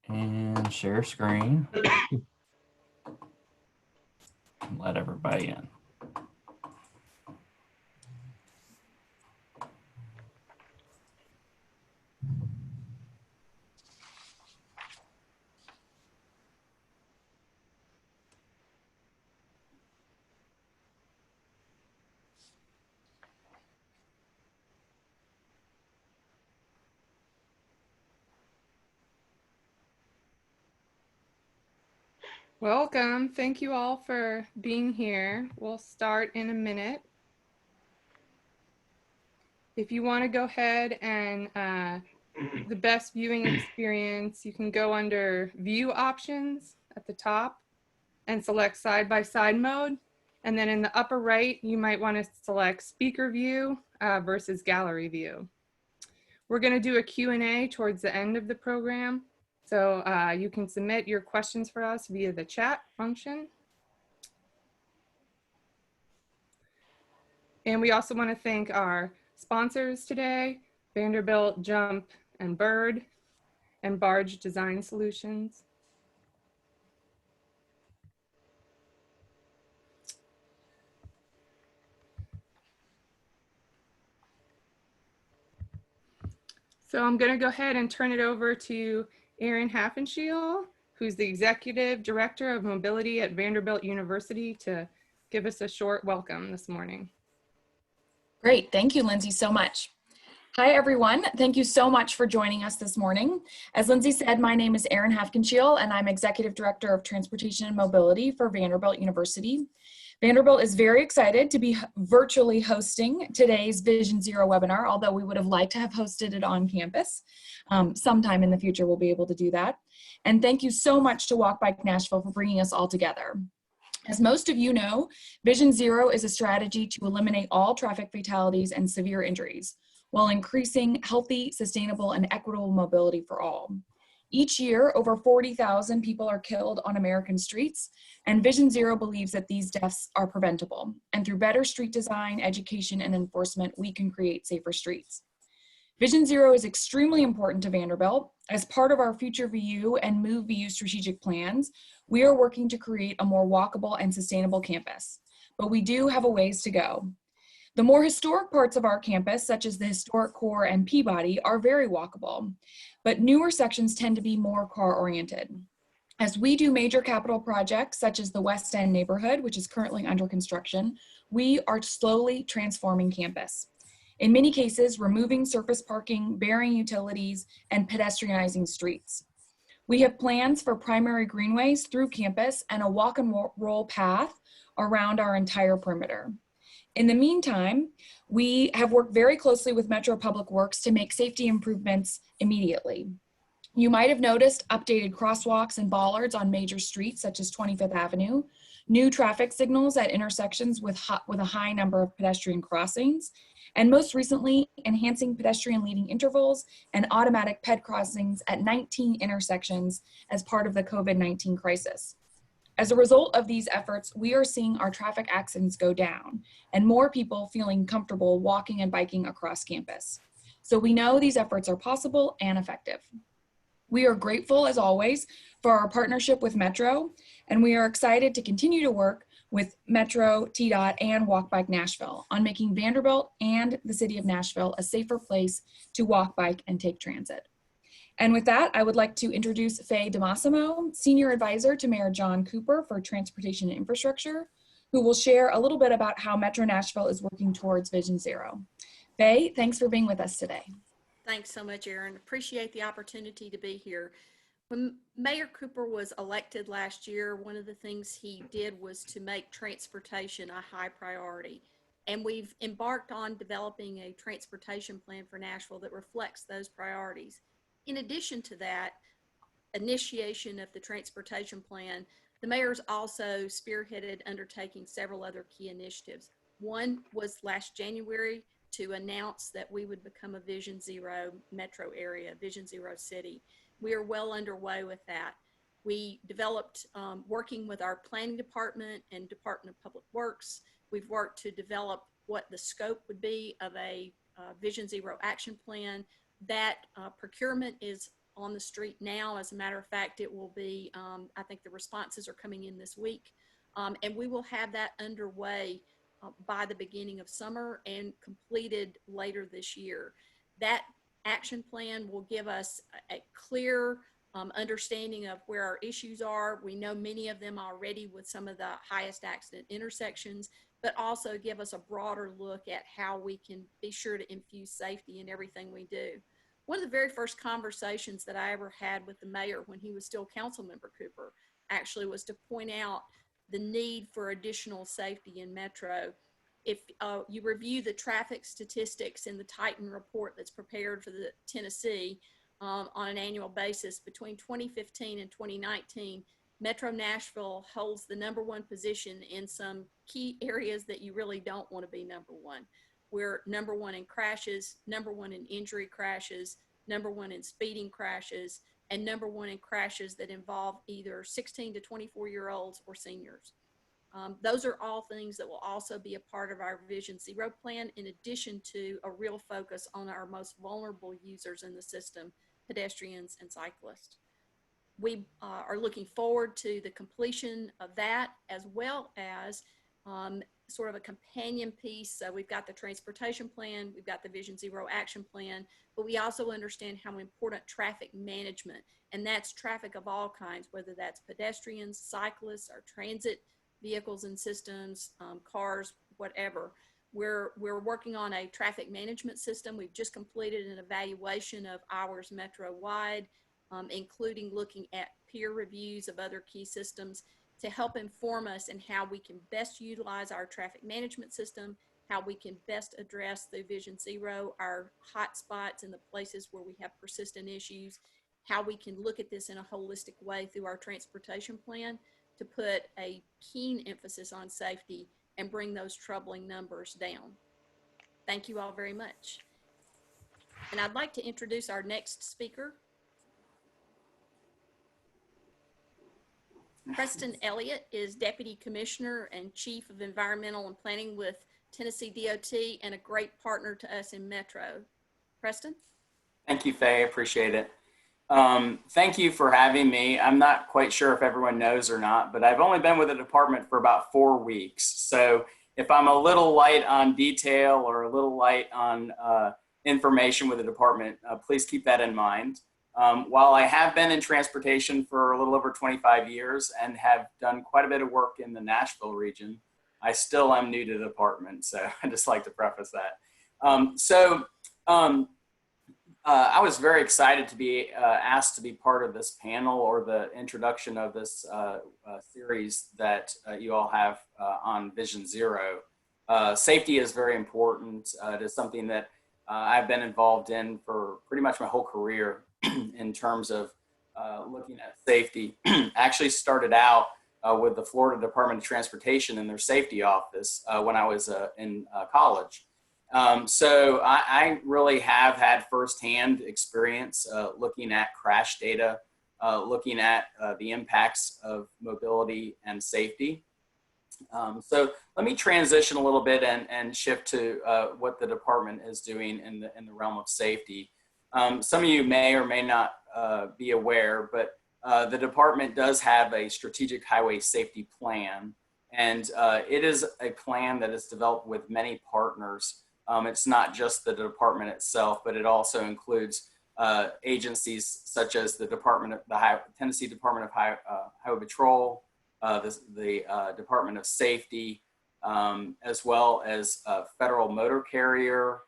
And share screen. And let everybody in. Welcome. Thank you all for being here. We'll start in a minute. If you want to go ahead and the best viewing experience, you can go under view options at the top and select side-by-side mode. And then in the upper right, you might want to select speaker view versus gallery view. We're going to do a Q&A towards the end of the program. So you can submit your questions for us via the chat function. And we also want to thank our sponsors today, Vanderbilt, Jump and Bird, and Barge Design Solutions. So I'm going to go ahead and turn it over to Erin Haffenschiel, who's the Executive Director of Mobility at Vanderbilt University, to give us a short welcome this morning. Great, thank you, Lindsay, so much. Hi, everyone. Thank you so much for joining us this morning. As Lindsay said, my name is Erin Haffenschiel, and I'm Executive Director of Transportation and Mobility for Vanderbilt University. Vanderbilt is very excited to be virtually hosting today's Vision Zero webinar, although we would have liked to have hosted it on campus. Sometime in the future, we'll be able to do that. And thank you so much to Walk Bike Nashville for bringing us all together. As most of you know, Vision Zero is a strategy to eliminate all traffic fatalities and severe injuries, while increasing healthy, sustainable, and equitable mobility for all. Each year, over 40,000 people are killed on American streets, and Vision Zero believes that these deaths are preventable. And through better street design, education, and enforcement, we can create safer streets. Vision Zero is extremely important to Vanderbilt. As part of our Future VU and Move VU strategic plans, we are working to create a more walkable and sustainable campus. But we do have a ways to go. The more historic parts of our campus, such as the historic core and Peabody, are very walkable, but newer sections tend to be more car-oriented. As we do major capital projects, such as the West End neighborhood, which is currently under construction, we are slowly transforming campus. In many cases, removing surface parking, burying utilities, and pedestrianizing streets. We have plans for primary greenways through campus and a walk and roll path around our entire perimeter. In the meantime, we have worked very closely with Metro Public Works to make safety improvements immediately. You might have noticed updated crosswalks and bollards on major streets such as 25th Avenue, new traffic signals at intersections with a high number of pedestrian crossings, and most recently, enhancing pedestrian leading intervals and automatic ped crossings at 19 intersections as part of the COVID-19 crisis. As a result of these efforts, we are seeing our traffic accidents go down and more people feeling comfortable walking and biking across campus. So we know these efforts are possible and effective. We are grateful, as always, for our partnership with Metro, and we are excited to continue to work with Metro, TDOT, and Walk Bike Nashville on making Vanderbilt and the city of Nashville a safer place to walk, bike, and take transit. And with that, I would like to introduce Faye DiMassimo, Senior Advisor to Mayor John Cooper for Transportation and Infrastructure, who will share a little bit about how Metro Nashville is working towards Vision Zero. Faye, thanks for being with us today. Thanks so much, Erin. Appreciate the opportunity to be here. When Mayor Cooper was elected last year, one of the things he did was to make transportation a high priority. And we've embarked on developing a transportation plan for Nashville that reflects those priorities. In addition to that initiation of the transportation plan, the mayor's also spearheaded undertaking several other key initiatives. One was last January to announce that we would become a Vision Zero metro area, Vision Zero city. We are well underway with that. We developed, working with our planning department and Department of Public Works, we've worked to develop what the scope would be of a Vision Zero action plan. That procurement is on the street now. As a matter of fact, it will be, I think the responses are coming in this week. And we will have that underway by the beginning of summer and completed later this year. That action plan will give us a clear understanding of where our issues are. We know many of them already with some of the highest accident intersections, but also give us a broader look at how we can be sure to infuse safety in everything we do. One of the very first conversations that I ever had with the mayor when he was still Councilmember Cooper actually was to point out the need for additional safety in Metro. If you review the traffic statistics in the Titan report that's prepared for the Tennessee on an annual basis, between 2015 and 2019, Metro Nashville holds the #1 position in some key areas that you really don't want to be #1. We're #1 in crashes, #1 in injury crashes, #1 in speeding crashes, and #1 in crashes that involve either 16 to 24-year-olds or seniors. Those are all things that will also be a part of our Vision Zero plan, in addition to a real focus on our most vulnerable users in the system, pedestrians and cyclists. We are looking forward to the completion of that, as well as sort of a companion piece. So we've got the transportation plan, we've got the Vision Zero action plan, but we also understand how important traffic management, and that's traffic of all kinds, whether that's pedestrians, cyclists, or transit vehicles and systems, cars, whatever. We're working on a traffic management system. We've just completed an evaluation of ours Metro-wide, including looking at peer reviews of other key systems to help inform us in how we can best utilize our traffic management system, how we can best address through Vision Zero our hot spots and the places where we have persistent issues, how we can look at this in a holistic way through our transportation plan to put a keen emphasis on safety and bring those troubling numbers down. Thank you all very much. And I'd like to introduce our next speaker. Preston Elliott is Deputy Commissioner and Chief of Environmental and Planning with Tennessee DOT and a great partner to us in Metro. Preston? Thank you, Faye. I appreciate it. Thank you for having me. I'm not quite sure if everyone knows or not, but I've only been with the department for about 4 weeks. So if I'm a little light on detail or a little light on information with the department, please keep that in mind. While I have been in transportation for a little over 25 years and have done quite a bit of work in the Nashville region, I still am new to the department. So I just like to preface that. I was very excited to be asked to be part of this panel or the introduction of this series that you all have on Vision Zero. Safety is very important. It is something that I've been involved in for pretty much my whole career in terms of looking at safety. Actually started out with the Florida Department of Transportation in their safety office when I was in college. So I really have had firsthand experience looking at crash data, looking at the impacts of mobility and safety. So let me transition a little bit and shift to what the department is doing in the realm of safety. Some of you may or may not be aware, but the department does have a strategic highway safety plan, and it is a plan that is developed with many partners. It's not just the department itself, but it also includes agencies such as the Tennessee Department of Highway Patrol, the Department of Safety, as well as Federal Motor Carrier.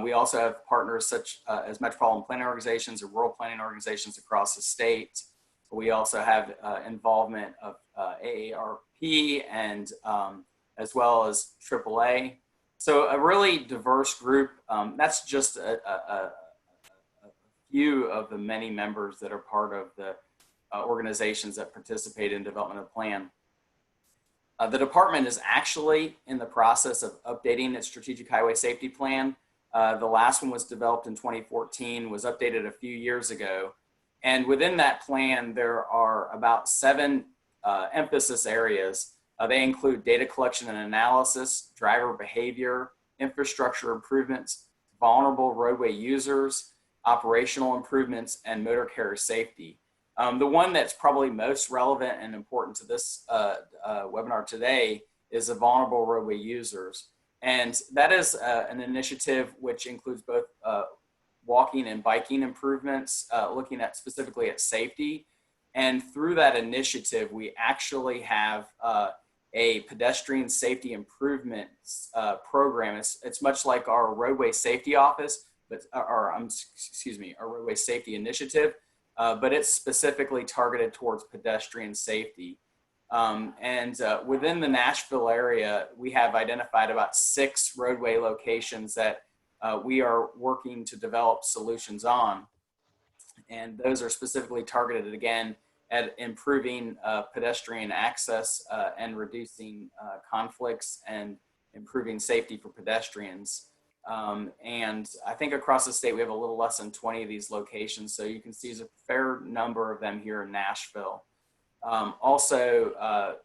We also have partners such as metropolitan planning organizations or rural planning organizations across the state. We also have involvement of AARP and as well as AAA. So a really diverse group. That's just a few of the many members that are part of the organizations that participate in development of the plan. The department is actually in the process of updating its strategic highway safety plan. The last one was developed in 2014, was updated a few years ago. And within that plan, there are about 7 emphasis areas. They include data collection and analysis, driver behavior, infrastructure improvements, vulnerable roadway users, operational improvements, and motor carrier safety. The one that's probably most relevant and important to this webinar today is the vulnerable roadway users. And that is an initiative which includes both walking and biking improvements, looking at specifically at safety. And through that initiative, we actually have a pedestrian safety improvements program. It's much like our roadway safety office, but our roadway safety initiative, but it's specifically targeted towards pedestrian safety. Within the Nashville area, we have identified about 6 roadway locations that we are working to develop solutions on. And those are specifically targeted, again, at improving pedestrian access and reducing conflicts and improving safety for pedestrians. And I think across the state, we have a little less than 20 of these locations. So you can see there's a fair number of them here in Nashville. Also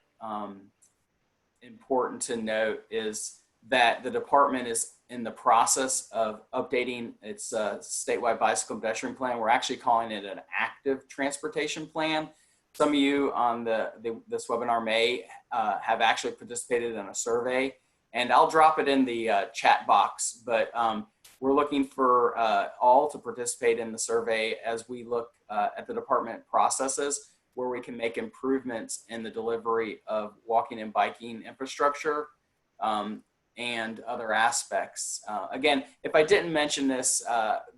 important to note is that the department is in the process of updating its statewide bicycle and pedestrian plan. We're actually calling it an active transportation plan. Some of you on this webinar may have actually participated in a survey, and I'll drop it in the chat box, but we're looking for all to participate in the survey as we look at the department processes where we can make improvements in the delivery of walking and biking infrastructure and other aspects. Again, if I didn't mention this,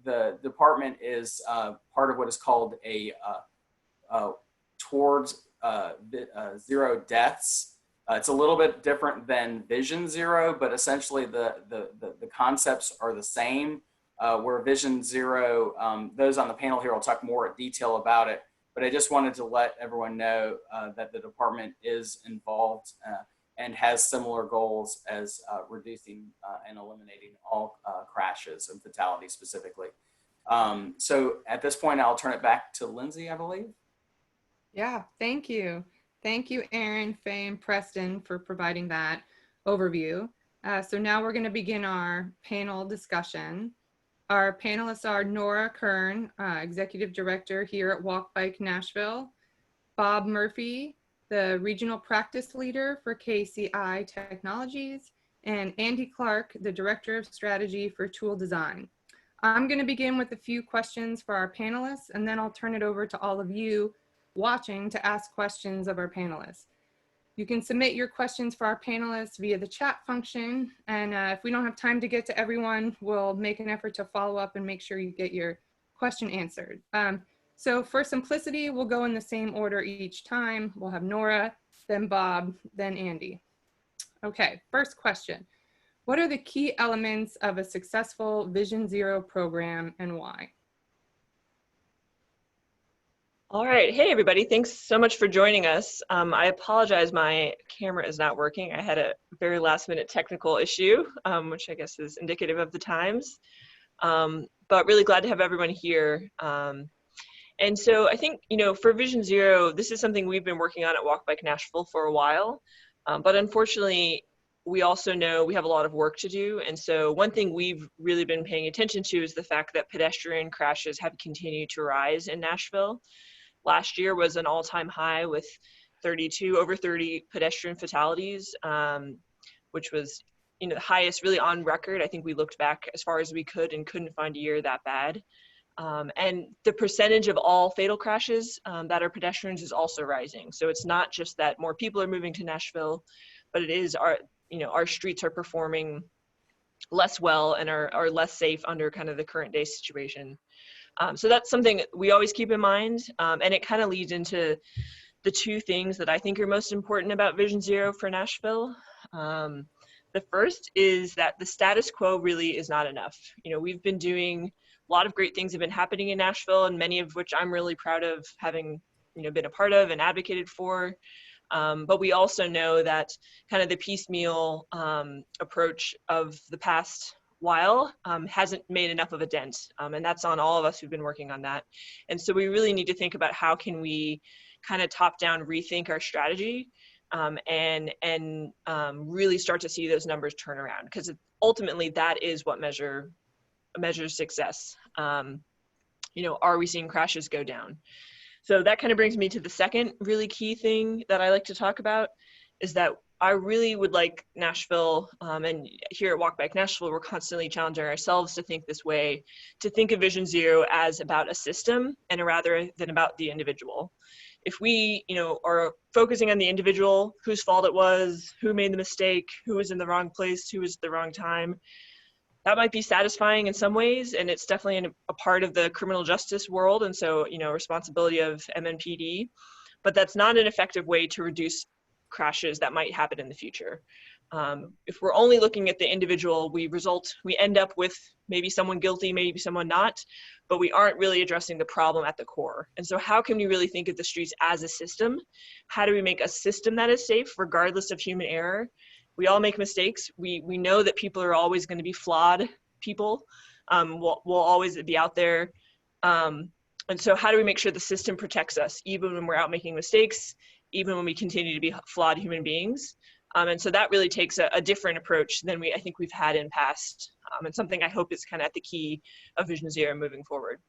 the department is part of what is called a towards zero deaths. It's a little bit different than Vision Zero, but essentially the concepts are the same. Where Vision Zero, those on the panel here will talk more in detail about it, but I just wanted to let everyone know that the department is involved and has similar goals as reducing and eliminating all crashes and fatalities specifically. So at this point, I'll turn it back to Lindsay, I believe. Yeah, thank you. Thank you, Aaron, Faye, and Preston for providing that overview. So now we're going to begin our panel discussion. Our panelists are Nora Kern, Executive Director here at Walk Bike Nashville, Bob Murphy, the Regional Practice Leader for KCI Technologies, and Andy Clark, the Director of Strategy for Tool Design. I'm going to begin with a few questions for our panelists, and then I'll turn it over to all of you watching to ask questions of our panelists. You can submit your questions for our panelists via the chat function, and if we don't have time to get to everyone, we'll make an effort to follow up and make sure you get your question answered. So for simplicity, we'll go in the same order each time. We'll have Nora, then Bob, then Andy. Okay, first question. What are the key elements of a successful Vision Zero program and why? All right. Hey, everybody. Thanks so much for joining us. I apologize. My camera is not working. I had a very last minute technical issue, which I guess is indicative of the times. But really glad to have everyone here. And so I think, for Vision Zero, this is something we've been working on at Walk Bike Nashville for a while. But unfortunately, we also know we have a lot of work to do. And so one thing we've really been paying attention to is the fact that pedestrian crashes have continued to rise in Nashville. Last year was an all-time high with over 30 pedestrian fatalities, which was the highest really on record. I think we looked back as far as we could and couldn't find a year that bad. And the percentage of all fatal crashes that are pedestrians is also rising. So it's not just that more people are moving to Nashville, but it is our streets are performing less well and are less safe under kind of the current day situation. So that's something we always keep in mind. And it kind of leads into the two things that I think are most important about Vision Zero for Nashville. The first is that the status quo really is not enough. We've been doing a lot of great things have been happening in Nashville, and many of which I'm really proud of having, been a part of and advocated for. But we also know that kind of the piecemeal approach of the past while hasn't made enough of a dent. And that's on all of us who've been working on that. And so we really need to think about how can we kind of top down rethink our strategy and really start to see those numbers turn around, because ultimately that is what measures success. are we seeing crashes go down? So that kind of brings me to the second really key thing that I like to talk about, is that I really would like Nashville, and here at Walk Bike Nashville, we're constantly challenging ourselves to think this way, to think of Vision Zero as about a system and rather than about the individual. If we, are focusing on the individual, whose fault it was, who made the mistake, who was in the wrong place, who was at the wrong time, that might be satisfying in some ways, and it's definitely a part of the criminal justice world, and so, responsibility of MNPD, but that's not an effective way to reduce crashes that might happen in the future. If we're only looking at the individual, we end up with maybe someone guilty, maybe someone not, but we aren't really addressing the problem at the core. And so how can we really think of the streets as a system? How do we make a system that is safe regardless of human error? We all make mistakes. We know that people are always going to be flawed people. We'll always be out there. And so how do we make sure the system protects us, even when we're out making mistakes, even when we continue to be flawed human beings? And so that really takes a different approach than I think we've had in past, and something I hope is kind of at the key of Vision Zero moving forward.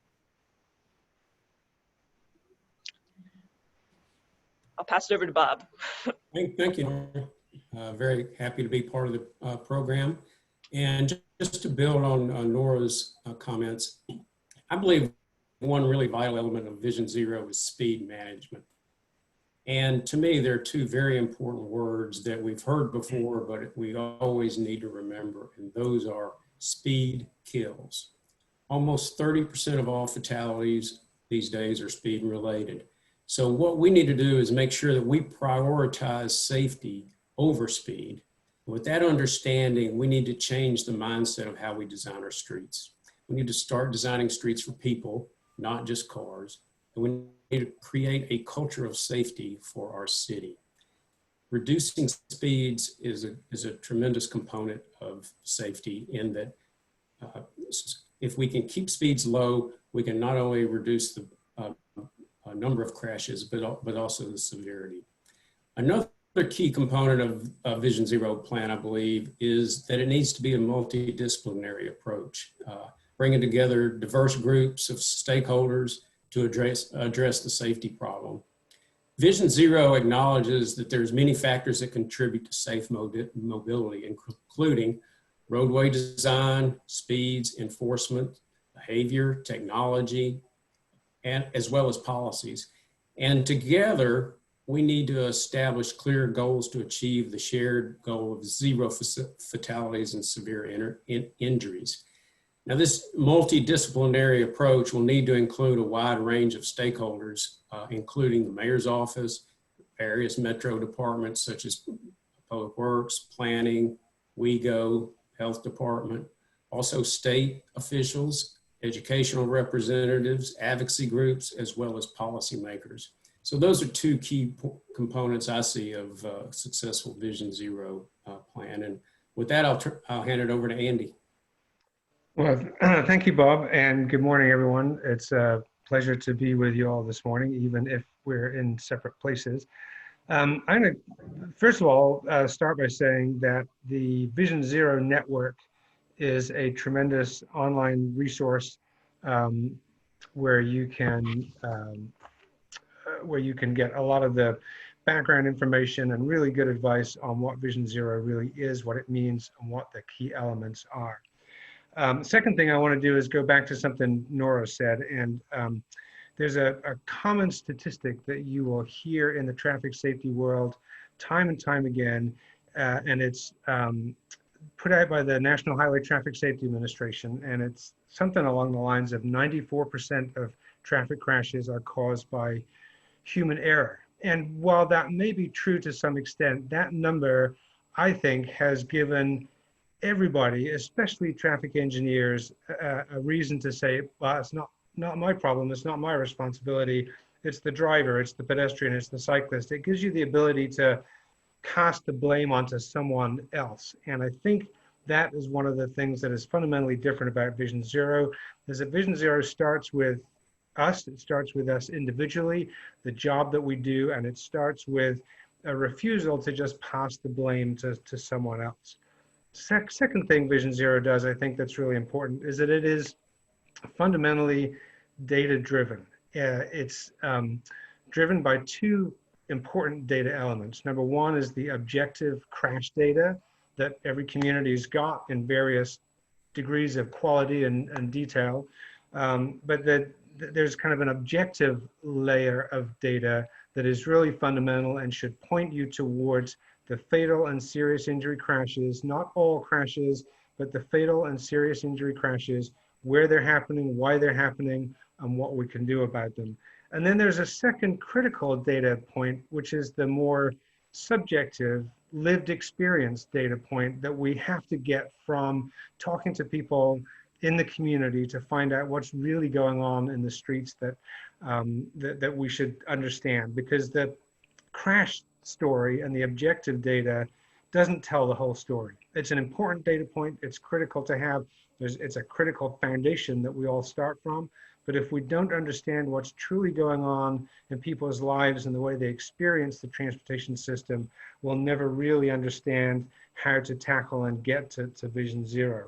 I'll pass it over to Bob. Thank you. Very happy to be part of the program. And just to build on Nora's comments, I believe one really vital element of Vision Zero is speed management. And to me, there are two very important words that we've heard before, but we always need to remember, and those are speed kills. Almost 30% of all fatalities these days are speed related. So what we need to do is make sure that we prioritize safety over speed. With that understanding, we need to change the mindset of how we design our streets. We need to start designing streets for people, not just cars. And we need to create a culture of safety for our city. Reducing speeds is a tremendous component of safety, in that if we can keep speeds low, we can not only reduce the number of crashes, but also the severity. Another key component of Vision Zero plan, I believe, is that it needs to be a multidisciplinary approach, bringing together diverse groups of stakeholders to address the safety problem. Vision Zero acknowledges that there's many factors that contribute to safe mobility, including roadway design, speeds, enforcement, behavior, technology, and as well as policies. And together, we need to establish clear goals to achieve the shared goal of zero fatalities and severe injuries. Now, this multidisciplinary approach will need to include a wide range of stakeholders, including the mayor's office, various metro departments such as Public Works, Planning, WeGo, Health Department, also state officials, educational representatives, advocacy groups, as well as policymakers. So those are two key components I see of a successful Vision Zero plan. And with that, I'll hand it over to Andy. Well, thank you, Bob, and good morning, everyone. It's a pleasure to be with you all this morning, even if we're in separate places. I'm going to, first of all, start by saying that the Vision Zero Network is a tremendous online resource where you can get a lot of the background information and really good advice on what Vision Zero really is, what it means, and what the key elements are. Second thing I want to do is go back to something Nora said, and there's a common statistic that you will hear in the traffic safety world time and time again, and it's put out by the National Highway Traffic Safety Administration, and it's something along the lines of 94% of traffic crashes are caused by human error. And while that may be true to some extent, that number, I think, has given everybody, especially traffic engineers, a reason to say, well, it's not my problem, it's not my responsibility, it's the driver, it's the pedestrian, it's the cyclist. It gives you the ability to cast the blame onto someone else. And I think that is one of the things that is fundamentally different about Vision Zero, is that Vision Zero starts with us, it starts with us individually, the job that we do, and it starts with a refusal to just pass the blame to someone else. Second thing Vision Zero does, I think that's really important, is that it is fundamentally data-driven. It's driven by two important data elements. Number one is the objective crash data that every community's got in various degrees of quality and detail, but there's kind of an objective layer of data that is really fundamental and should point you towards the fatal and serious injury crashes, not all crashes, but the fatal and serious injury crashes, where they're happening, why they're happening, and what we can do about them. And then there's a second critical data point, which is the more subjective, lived experience data point that we have to get from talking to people in the community to find out what's really going on in the streets that that we should understand, because the crash story and the objective data doesn't tell the whole story. It's an important data point. It's critical to have. It's a critical foundation that we all start from. But if we don't understand what's truly going on in people's lives and the way they experience the transportation system, we'll never really understand how to tackle and get to Vision Zero.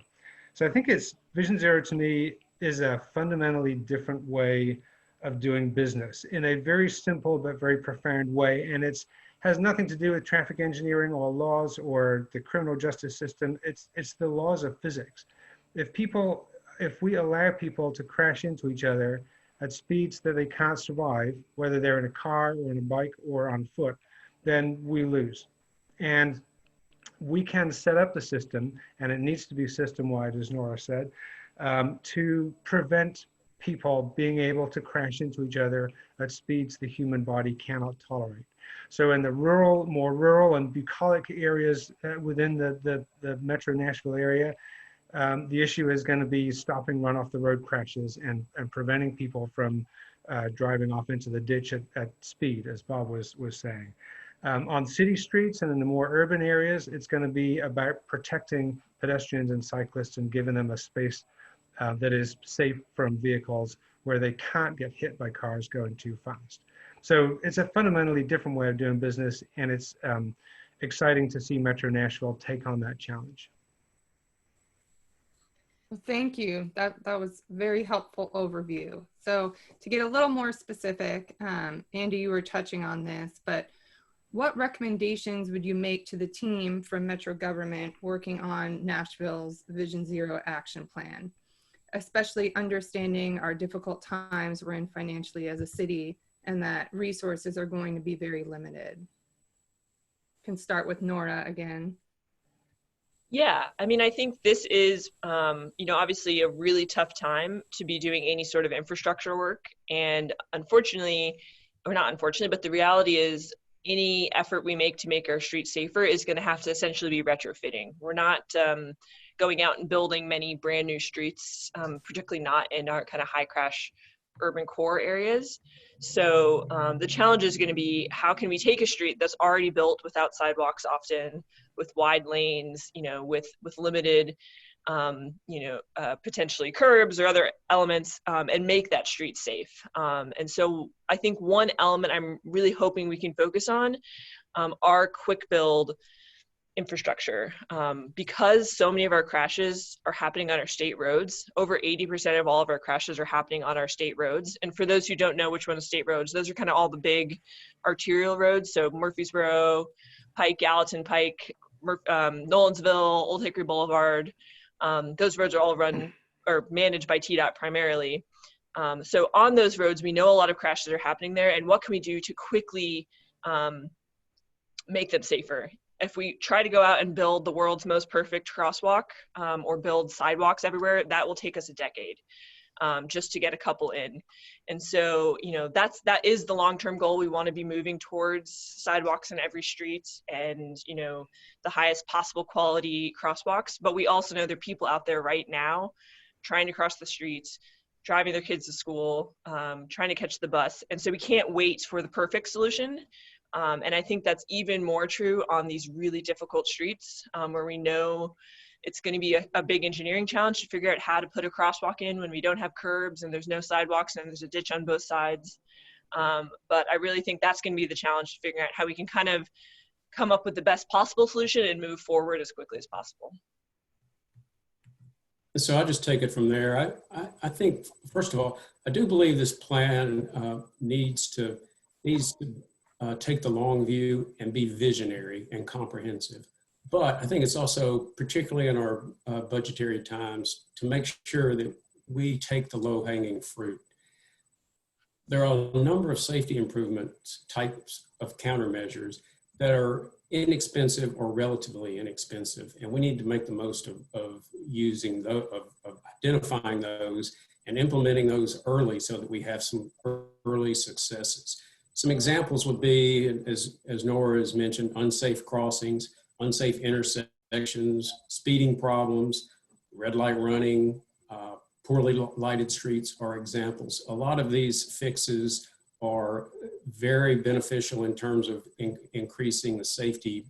So I think Vision Zero to me is a fundamentally different way of doing business in a very simple but very profound way. And it's has nothing to do with traffic engineering or laws or the criminal justice system. It's the laws of physics. If we allow people to crash into each other at speeds that they can't survive, whether they're in a car or in a bike or on foot, then we lose. And we can set up the system, and it needs to be system-wide, as Nora said, to prevent people being able to crash into each other at speeds the human body cannot tolerate. So in the more rural and bucolic areas within the Metro Nashville area, the issue is going to be stopping run off the road crashes and preventing people from driving off into the ditch at speed, as Bob was saying. On city streets and in the more urban areas, it's going to be about protecting pedestrians and cyclists and giving them a space that is safe from vehicles where they can't get hit by cars going too fast. So it's a fundamentally different way of doing business, and it's exciting to see Metro Nashville take on that challenge. Well, thank you. That was a very helpful overview. So to get a little more specific, Andy, you were touching on this, but what recommendations would you make to the team from Metro government working on Nashville's Vision Zero action plan, especially understanding our difficult times we're in financially as a city and that resources are going to be very limited? Can start with Nora again. Yeah, I mean, I think this is, obviously a really tough time to be doing any sort of infrastructure work. And unfortunately, or not unfortunately, but the reality is any effort we make to make our streets safer is going to have to essentially be retrofitting. We're not going out and building many brand new streets, particularly not in our kind of high crash urban core areas. So the challenge is going to be, how can we take a street that's already built without sidewalks often, with wide lanes, with limited, potentially curbs or other elements, and make that street safe. And so I think one element I'm really hoping we can focus on are quick build infrastructure, because so many of our crashes are happening on our state roads. Over 80% of all of our crashes are happening on our state roads. And for those who don't know which one is state roads, those are kind of all the big arterial roads. So Murfreesboro, Pike, Gallatin Pike, Nolensville, Old Hickory Boulevard. Those roads are all run or managed by TDOT primarily. So on those roads, we know a lot of crashes are happening there. And what can we do to quickly make them safer? If we try to go out and build the world's most perfect crosswalk or build sidewalks everywhere, that will take us a decade just to get a couple in. And so, that is the long-term goal. We want to be moving towards sidewalks in every street and, the highest possible quality crosswalks. But we also know there are people out there right now trying to cross the streets, driving their kids to school, trying to catch the bus. And so we can't wait for the perfect solution. And I think that's even more true on these really difficult streets where we know it's going to be a big engineering challenge to figure out how to put a crosswalk in when we don't have curbs and there's no sidewalks and there's a ditch on both sides. But I really think that's going to be the challenge, to figure out how we can kind of come up with the best possible solution and move forward as quickly as possible. So I'll just take it from there. I think, first of all, I do believe this plan needs to take the long view and be visionary and comprehensive. But I think it's also, particularly in our budgetary times, to make sure that we take the low-hanging fruit. There are a number of safety improvement types of countermeasures that are inexpensive or relatively inexpensive, and we need to make the most of using those, of identifying those and implementing those early so that we have some early successes. Some examples would be, as Nora has mentioned, unsafe crossings, unsafe intersections, speeding problems, red light running, poorly lighted streets are examples. A lot of these fixes are very beneficial in terms of increasing the safety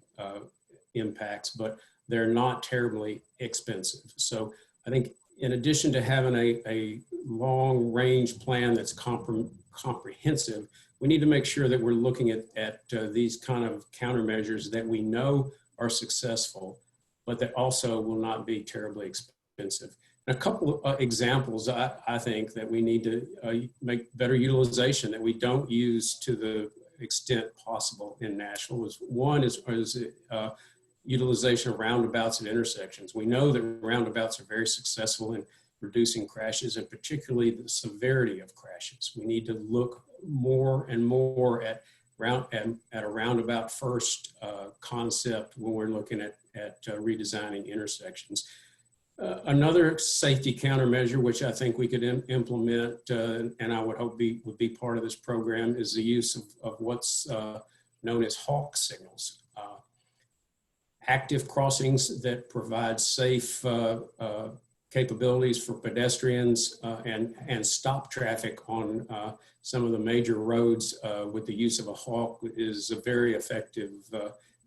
impacts, but they're not terribly expensive. So I think in addition to having a long range plan that's comprehensive, we need to make sure that we're looking at these kind of countermeasures that we know are successful, but that also will not be terribly expensive. A couple of examples I think that we need to make better utilization that we don't use to the extent possible in Nashville is one is utilization of roundabouts and intersections. We know that roundabouts are very successful in reducing crashes and particularly the severity of crashes. We need to look more and more at a roundabout first concept when we're looking at redesigning intersections. Another safety countermeasure, which I think we could implement, and I would hope would be part of this program, is the use of what's known as hawk signals. Active crossings that provide safe capabilities for pedestrians and stop traffic on some of the major roads with the use of a hawk is a very effective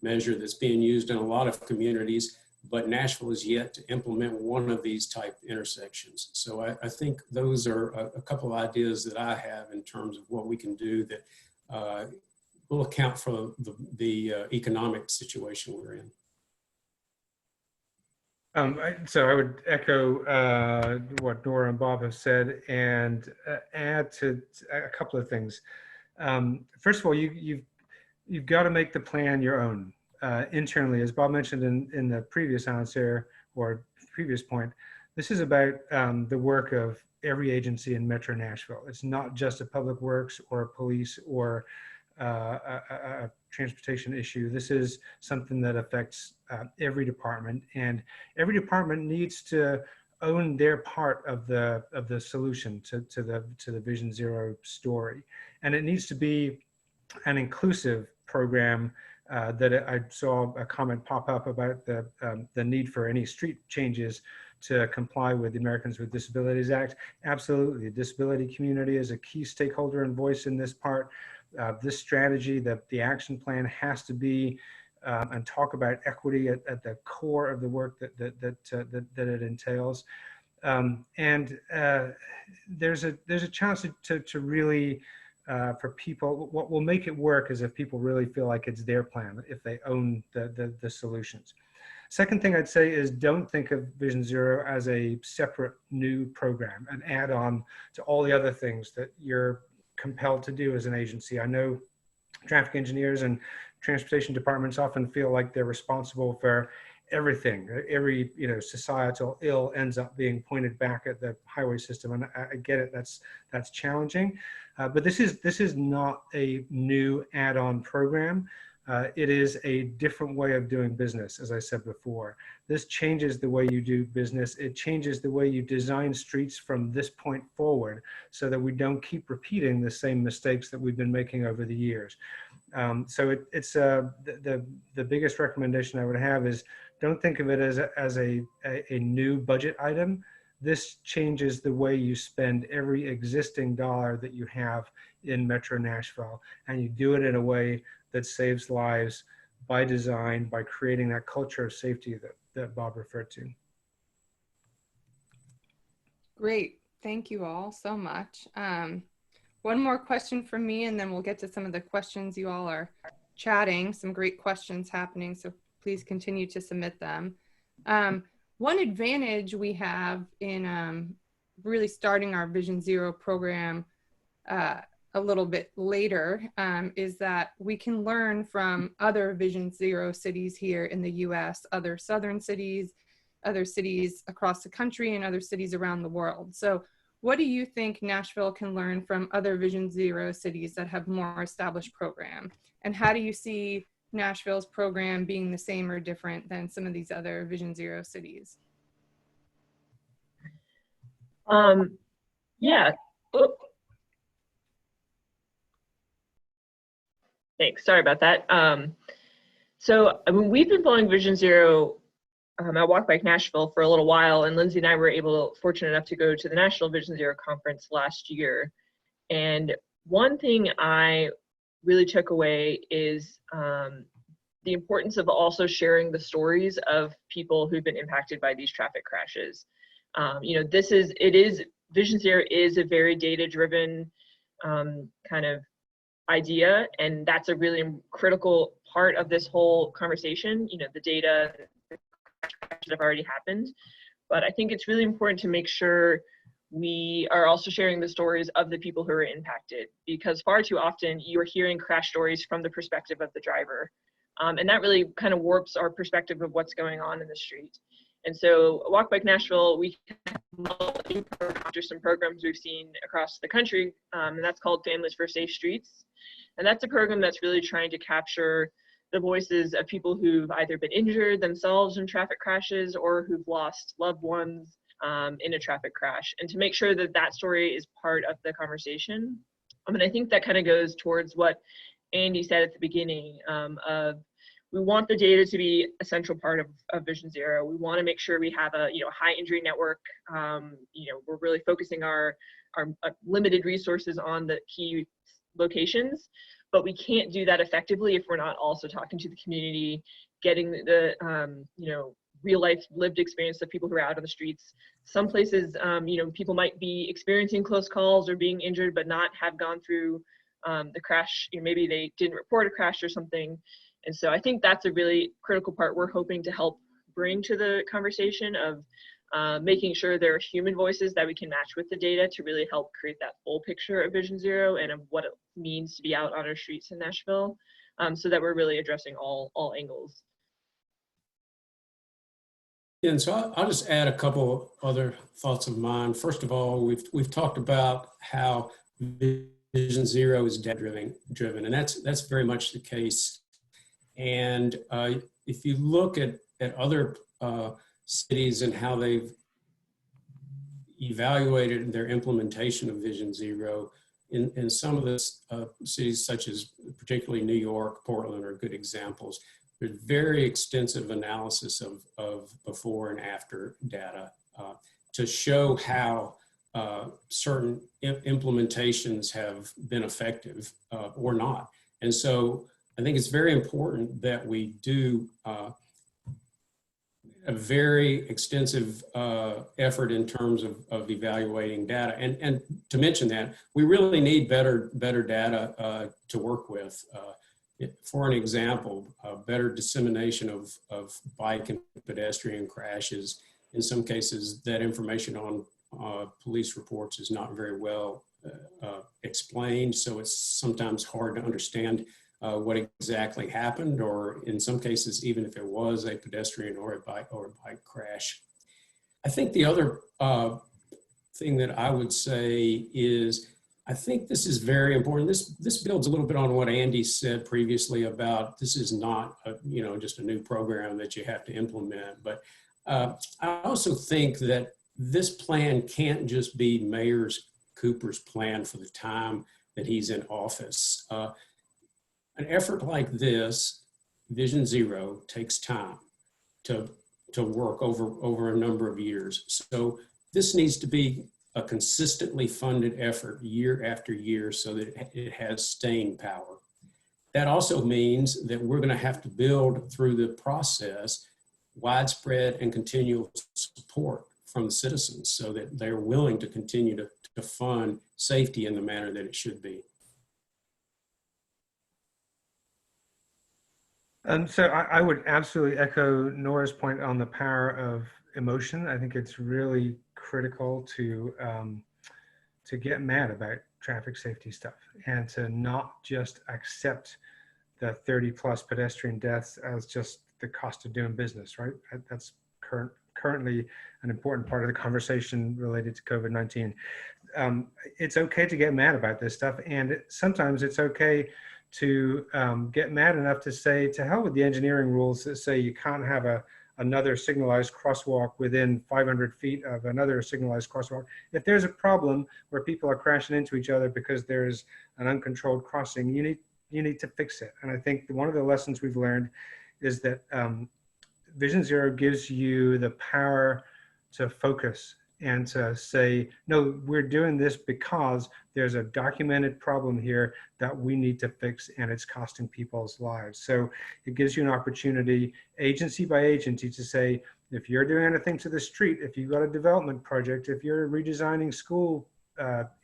measure that's being used in a lot of communities. But Nashville is yet to implement one of these type intersections. So I think those are a couple of ideas that I have in terms of what we can do that will account for the economic situation we're in. So I would echo what Nora and Bob have said and add to a couple of things. First of all, you've got to make the plan your own. Internally, as Bob mentioned in the previous answer or previous point, this is about the work of every agency in Metro Nashville. It's not just a public works or a police or a transportation issue. This is something that affects every department, and every department needs to own their part of the solution to the Vision Zero story, and it needs to be an inclusive program. That I saw a comment pop up about the need for any street changes to comply with the Americans with Disabilities Act. Absolutely, the disability community is a key stakeholder and voice in this part. This strategy, the action plan has to be and talk about equity at the core of the work that it entails. There's a chance to really for people, what will make it work is if people really feel like it's their plan, if they own the solutions. Second thing I'd say is don't think of Vision Zero as a separate new program, an add-on to all the other things that you're compelled to do as an agency. I know traffic engineers and transportation departments often feel like they're responsible for everything. Every societal ill ends up being pointed back at the highway system, and I get it. That's challenging, but this is not a new add-on program. It is a different way of doing business, as I said before. This changes the way you do business. It changes the way you design streets from this point forward, so that we don't keep repeating the same mistakes that we've been making over the years. So it's the biggest recommendation I would have is don't think of it as a new budget item. This changes the way you spend every existing dollar that you have in Metro Nashville, and you do it in a way that saves lives by design, by creating that culture of safety that Bob referred to. Great. Thank you all so much. One more question from me, and then we'll get to some of the questions you all are chatting. Some great questions happening, so please continue to submit them. one advantage we have in really starting our Vision Zero program a little bit later is that we can learn from other Vision Zero cities here in the US, other southern cities, other cities across the country, and other cities around the world. So what do you think Nashville can learn from other Vision Zero cities that have more established program? And how do you see Nashville's program being the same or different than some of these other Vision Zero cities? Yeah. Oh. Thanks. Sorry about that. So I mean, we've been following Vision Zero at Walk Bike Nashville for a little while, and Lindsay and I were fortunate enough to go to the National Vision Zero Conference last year. And one thing I really took away is the importance of also sharing the stories of people who've been impacted by these traffic crashes. You know, Vision Zero is a very data-driven kind of idea, and that's a really critical part of this whole conversation. You know, the data that have already happened, but I think it's really important to make sure we are also sharing the stories of the people who are impacted, because far too often you are hearing crash stories from the perspective of the driver, and that really kind of warps our perspective of what's going on in the street. And so Walk Bike Nashville, we after some programs we've seen across the country, and that's called Families for Safe Streets. And that's a program that's really trying to capture the voices of people who've either been injured themselves in traffic crashes or who've lost loved ones in a traffic crash, and to make sure that that story is part of the conversation. I mean, I think that kind of goes towards what Andy said at the beginning of we want the data to be a central part of Vision Zero. We want to make sure we have a high injury network. We're really focusing our limited resources on the key locations, but we can't do that effectively if we're not also talking to the community, getting the real life lived experience of people who are out on the streets. Some places, people might be experiencing close calls or being injured, but not have gone through the crash. Maybe they didn't report a crash or something. And so I think that's a really critical part we're hoping to help bring to the conversation of making sure there are human voices that we can match with the data to really help create that full picture of Vision Zero and of what it means to be out on our streets in Nashville, so that we're really addressing all angles. And so I'll just add a couple other thoughts of mine. First of all, we've talked about how Vision Zero is data-driven, and that's very much the case. And if you look at other cities and how they've evaluated their implementation of Vision Zero, in some of the cities, such as particularly New York, Portland, are good examples. There's very extensive analysis of before and after data to show how certain implementations have been effective or not. And so I think it's very important that we do a very extensive effort in terms of evaluating data. And to mention that, we really need better data to work with. For an example, better dissemination of bike and pedestrian crashes. In some cases, that information on police reports is not very well explained, so it's sometimes hard to understand what exactly happened, or in some cases, even if it was a pedestrian or a bike crash. I think the other thing that I would say is, I think this is very important. This builds a little bit on what Andy said previously about this is not just a new program that you have to implement. But I also think that this plan can't just be Mayor Cooper's plan for the time that he's in office. An effort like this, Vision Zero, takes time to work over a number of years. So this needs to be a consistently funded effort year after year so that it has staying power. That also means that we're going to have to build through the process widespread and continual support from the citizens so that they're willing to continue to fund safety in the manner that it should be. So I would absolutely echo Nora's point on the power of emotion. I think it's really critical to get mad about traffic safety stuff and to not just accept the 30+ pedestrian deaths as just the cost of doing business, right? That's currently an important part of the conversation related to COVID-19. It's okay to get mad about this stuff, and sometimes it's okay to get mad enough to say, to hell with the engineering rules that say you can't have another signalized crosswalk within 500 feet of another signalized crosswalk. If there's a problem where people are crashing into each other because there's an uncontrolled crossing, you need to fix it. And I think one of the lessons we've learned is that Vision Zero gives you the power to focus and to say, no, we're doing this because there's a documented problem here that we need to fix, and it's costing people's lives. So it gives you an opportunity, agency by agency, to say, if you're doing anything to the street, if you've got a development project, if you're redesigning school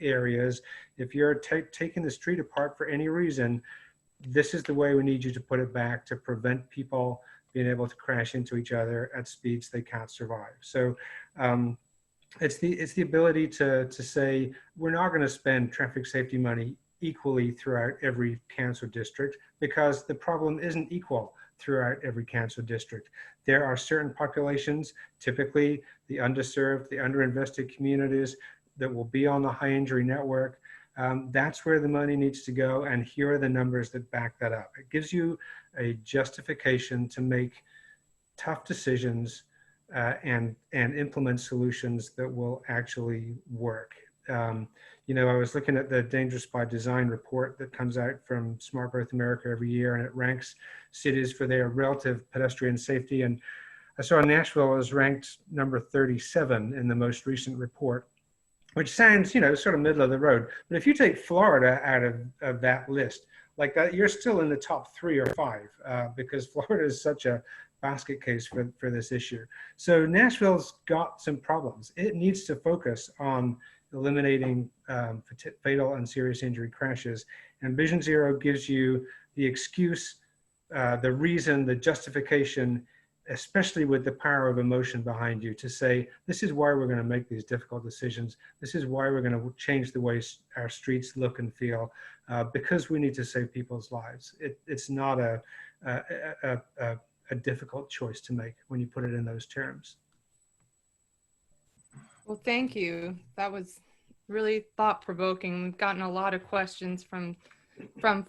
areas, if you're taking the street apart for any reason, this is the way we need you to put it back to prevent people being able to crash into each other at speeds they can't survive. So it's the ability to say, we're not going to spend traffic safety money equally throughout every council district, because the problem isn't equal throughout every council district. There are certain populations, typically the underserved, the underinvested communities, that will be on the high injury network. That's where the money needs to go, and here are the numbers that back that up. It gives you a justification to make tough decisions and implement solutions that will actually work. You know, I was looking at the Dangerous by Design report that comes out from Smart Growth America every year, and it ranks cities for their relative pedestrian safety. And I saw Nashville was ranked number 37 in the most recent report, which sounds, you know, sort of middle of the road. But if you take Florida out of that list, like that, you're still in the top 3 or 5 because Florida is such a basket case for this issue. So Nashville's got some problems. It needs to focus on eliminating fatal and serious injury crashes. And Vision Zero gives you the excuse, the reason, the justification, especially with the power of emotion behind you, to say, this is why we're going to make these difficult decisions. This is why we're going to change the way our streets look and feel, because we need to save people's lives. It's not a difficult choice to make when you put it in those terms. Well, thank you. That was really thought-provoking. We've gotten a lot of questions from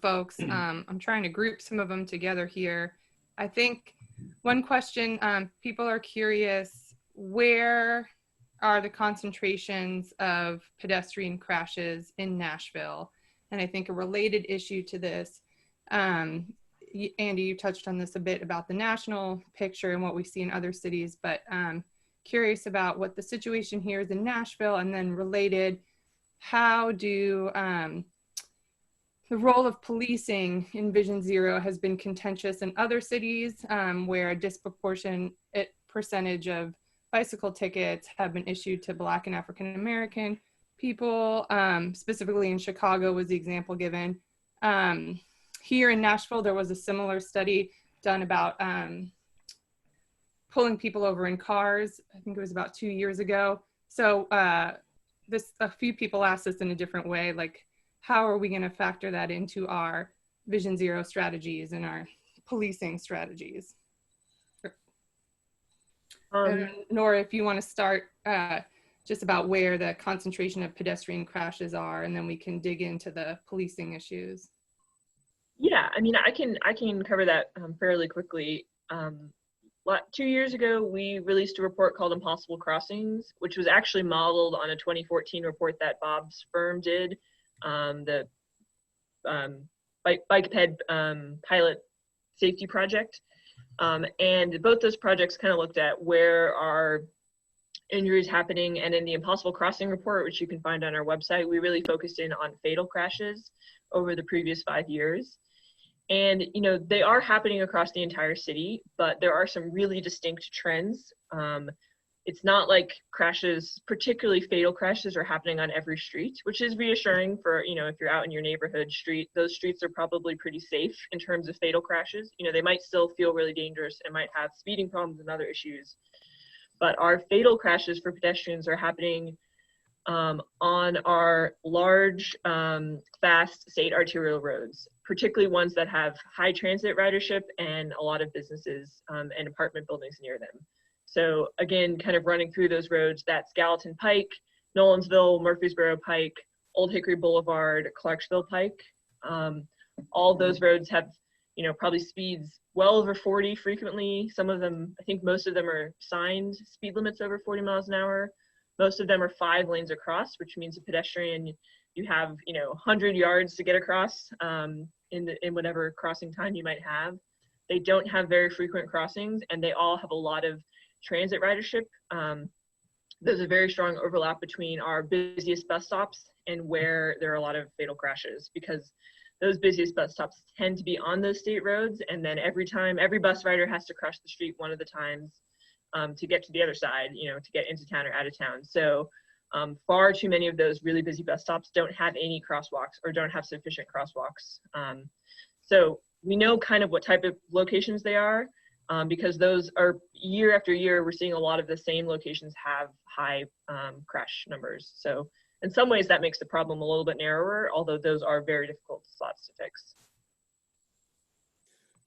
folks. I'm trying to group some of them together here. I think one question, people are curious, where are the concentrations of pedestrian crashes in Nashville? And I think a related issue to this, Andy, you touched on this a bit about the national picture and what we see in other cities, but curious about what the situation here is in Nashville, and then related, how do the role of policing in Vision Zero has been contentious in other cities where a disproportionate percentage of bicycle tickets have been issued to Black and African American people. Specifically in Chicago was the example given. Here in Nashville, there was a similar study done about pulling people over in cars. I think it was about 2 years ago. So a few people asked this in a different way, like, how are we going to factor that into our Vision Zero strategies and our policing strategies? Nora, if you want to start just about where the concentration of pedestrian crashes are, and then we can dig into the policing issues. Yeah, I mean, I can cover that fairly quickly. 2 years ago, we released a report called Impossible Crossings, which was actually modeled on a 2014 report that Bob's firm did, the bike ped pilot safety project. And both those projects kind of looked at where are injuries happening. And in the Impossible Crossing report, which you can find on our website, we really focused in on fatal crashes over the previous 5 years. And, you know, they are happening across the entire city, but there are some really distinct trends. It's not like crashes, particularly fatal crashes, are happening on every street, which is reassuring for, you know, if you're out in your neighborhood street, those streets are probably pretty safe in terms of fatal crashes. You know, they might still feel really dangerous and might have speeding problems and other issues. but our fatal crashes for pedestrians are happening on our large, fast state arterial roads, particularly ones that have high transit ridership and a lot of businesses and apartment buildings near them. So again, kind of running through those roads, that's Gallatin Pike, Nolensville, Murfreesboro Pike, Old Hickory Boulevard, Clarksville Pike. All those roads have, you know, probably speeds well over 40 frequently. Some of them, I think most of them are signed speed limits over 40 miles an hour. Most of them are 5 lanes across, which means a pedestrian, you have, you know, 100 yards to get across in whatever crossing time you might have. They don't have very frequent crossings, and they all have a lot of transit ridership. There's a very strong overlap between our busiest bus stops and where there are a lot of fatal crashes, because those busiest bus stops tend to be on those state roads, and then every bus rider has to cross the street one of the times to get to the other side, you know, to get into town or out of town. So far too many of those really busy bus stops don't have any crosswalks or don't have sufficient crosswalks. So we know kind of what type of locations they are, because those are, year after year, we're seeing a lot of the same locations have high crash numbers. So in some ways that makes the problem a little bit narrower, although those are very difficult spots to fix.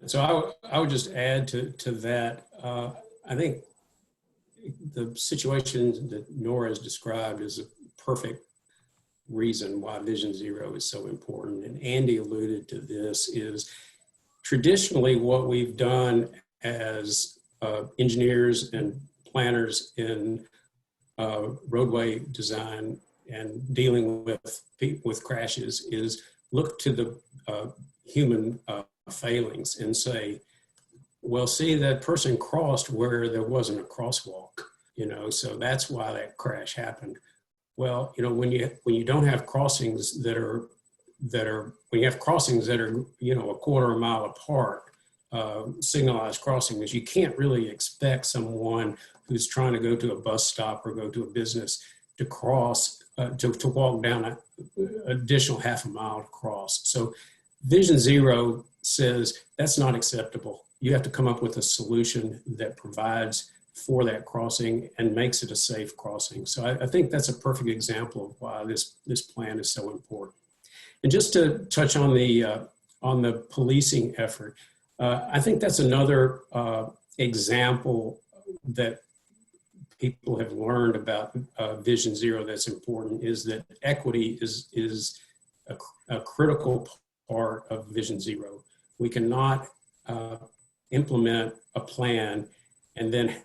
So I would just add to that. I think the situation that Nora has described is a perfect reason why Vision Zero is so important. And Andy alluded to this, is traditionally what we've done as engineers and planners in roadway design and dealing with crashes is look to the human failings and say, well, see, that person crossed where there wasn't a crosswalk, you know, so that's why that crash happened. Well, you know, when you don't have crossings that are when you have crossings that are, you know, a quarter of a mile apart, signalized crossings, you can't really expect someone who's trying to go to a bus stop or go to a business to cross, to walk down an additional half a mile to cross. So Vision Zero says that's not acceptable. You have to come up with a solution that provides for that crossing and makes it a safe crossing. So I think that's a perfect example of why this plan is so important. And just to touch on the policing effort, I think that's another example that people have learned about Vision Zero that's important, is that equity is a critical part of Vision Zero. We cannot implement a plan and then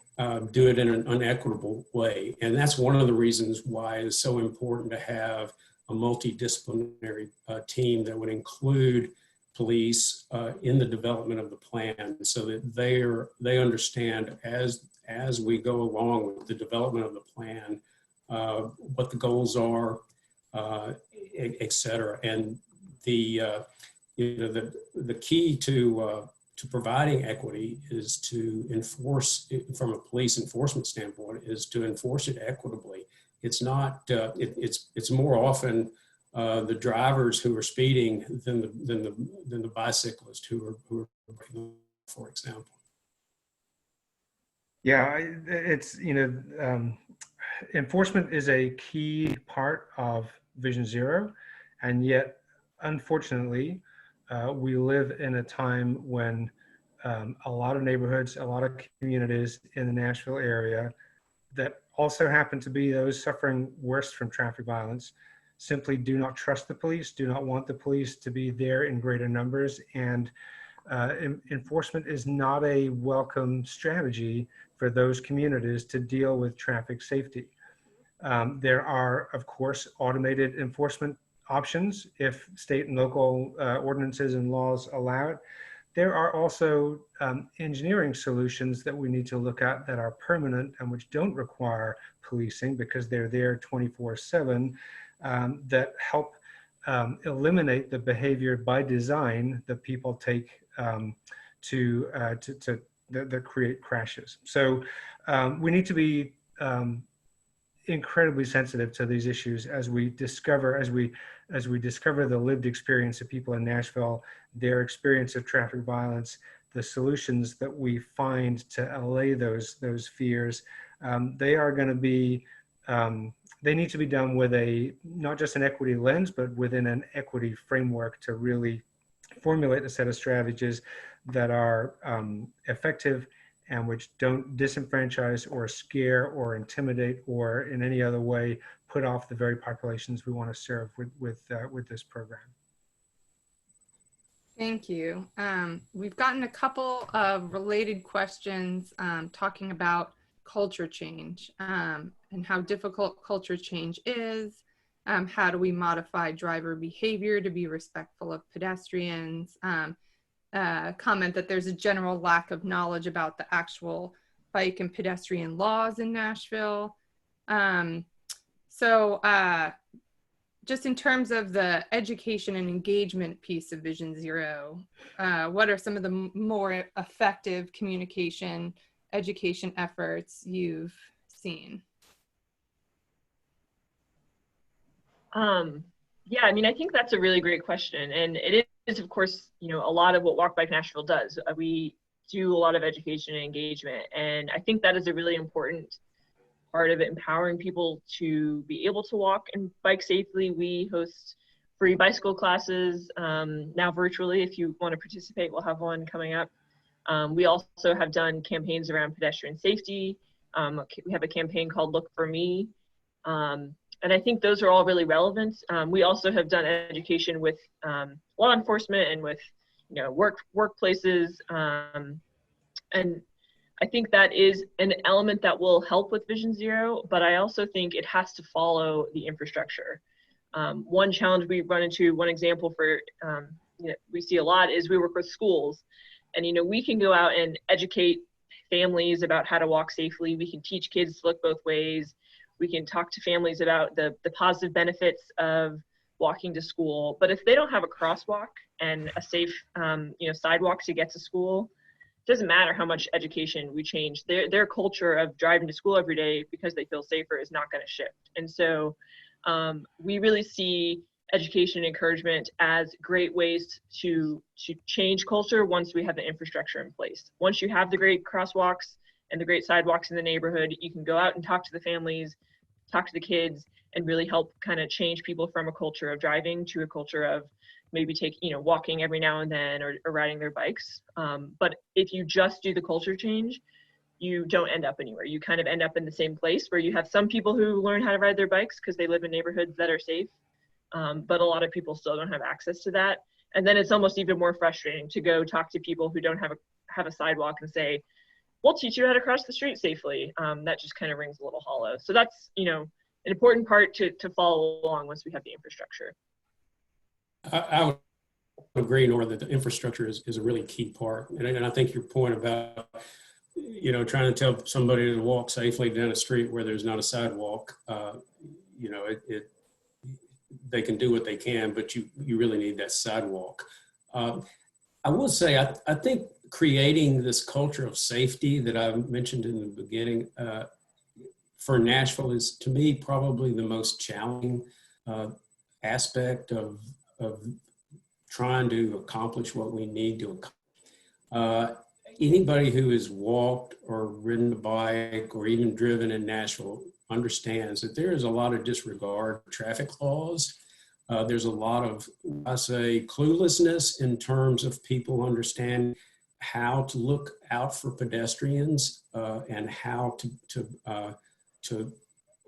do it in an unequitable way. And that's one of the reasons why it's so important to have a multidisciplinary team that would include police in the development of the plan, so that they understand as we go along with the development of the plan, what the goals are, et cetera. And the key to providing equity is to enforce, from a police enforcement standpoint, is to enforce it equitably. It's not. It's more often the drivers who are speeding than the bicyclists who are breaking, for example. Yeah, it's, you know, enforcement is a key part of Vision Zero, and yet, unfortunately, we live in a time when a lot of neighborhoods, a lot of communities in the Nashville area that also happen to be those suffering worst from traffic violence simply do not trust the police, do not want the police to be there in greater numbers, and enforcement is not a welcome strategy for those communities to deal with traffic safety. There are, of course, automated enforcement options if state and local ordinances and laws allow it. There are also engineering solutions that we need to look at that are permanent and which don't require policing because they're there 24/7, that help eliminate the behavior by design that people take that create crashes. So we need to be incredibly sensitive to these issues as we discover the lived experience of people in Nashville, their experience of traffic violence, the solutions that we find to allay those fears, they are going to be, they need to be done with not just an equity lens, but within an equity framework to really formulate a set of strategies that are effective and which don't disenfranchise or scare or intimidate or in any other way put off the very populations we want to serve with this program. Thank you. We've gotten a couple of related questions talking about culture change and how difficult culture change is. How do we modify driver behavior to be respectful of pedestrians? Comment that there's a general lack of knowledge about the actual bike and pedestrian laws in Nashville. Just in terms of the education and engagement piece of Vision Zero, what are some of the more effective communication education efforts you've seen? Yeah, I mean, I think that's a really great question. And it is, of course, you know, a lot of what Walk Bike Nashville does. We do a lot of education and engagement. And I think that is a really important part of it, empowering people to be able to walk and bike safely. We host free bicycle classes now virtually. If you want to participate, we'll have one coming up. We also have done campaigns around pedestrian safety. We have a campaign called Look for Me. And I think those are all really relevant. We also have done education with law enforcement and with, you know, workplaces. And I think that is an element that will help with Vision Zero, but I also think it has to follow the infrastructure. One challenge we run into, one example for, you know, we see a lot is we work with schools, and, you know, we can go out and educate families about how to walk safely. We can teach kids to look both ways. We can talk to families about the positive benefits of walking to school. But if they don't have a crosswalk and a safe, you know, sidewalk to get to school, it doesn't matter how much education we change. Their culture of driving to school every day because they feel safer is not going to shift. And so we really see education and encouragement as great ways to change culture once we have the infrastructure in place. Once you have the great crosswalks and the great sidewalks in the neighborhood, you can go out and talk to the families, talk to the kids, and really help kind of change people from a culture of driving to a culture of maybe walking every now and then or riding their bikes. But if you just do the culture change, you don't end up anywhere. You kind of end up in the same place where you have some people who learn how to ride their bikes because they live in neighborhoods that are safe. But a lot of people still don't have access to that. And then it's almost even more frustrating to go talk to people who don't have a sidewalk and say, we'll teach you how to cross the street safely. That just kind of rings a little hollow. So that's, you know, an important part to follow along once we have the infrastructure. I would agree, Nora, that the infrastructure is a really key part. And I think your point about, you know, trying to tell somebody to walk safely down a street where there's not a sidewalk, you know, they can do what they can, but you really need that sidewalk. I will say, I think creating this culture of safety that I mentioned in the beginning for Nashville is, to me, probably the most challenging aspect of trying to accomplish what we need to accomplish. Anybody who has walked or ridden a bike or even driven in Nashville understands that there is a lot of disregard for traffic laws. There's a lot of, I say, cluelessness in terms of people understanding how to look out for pedestrians and how to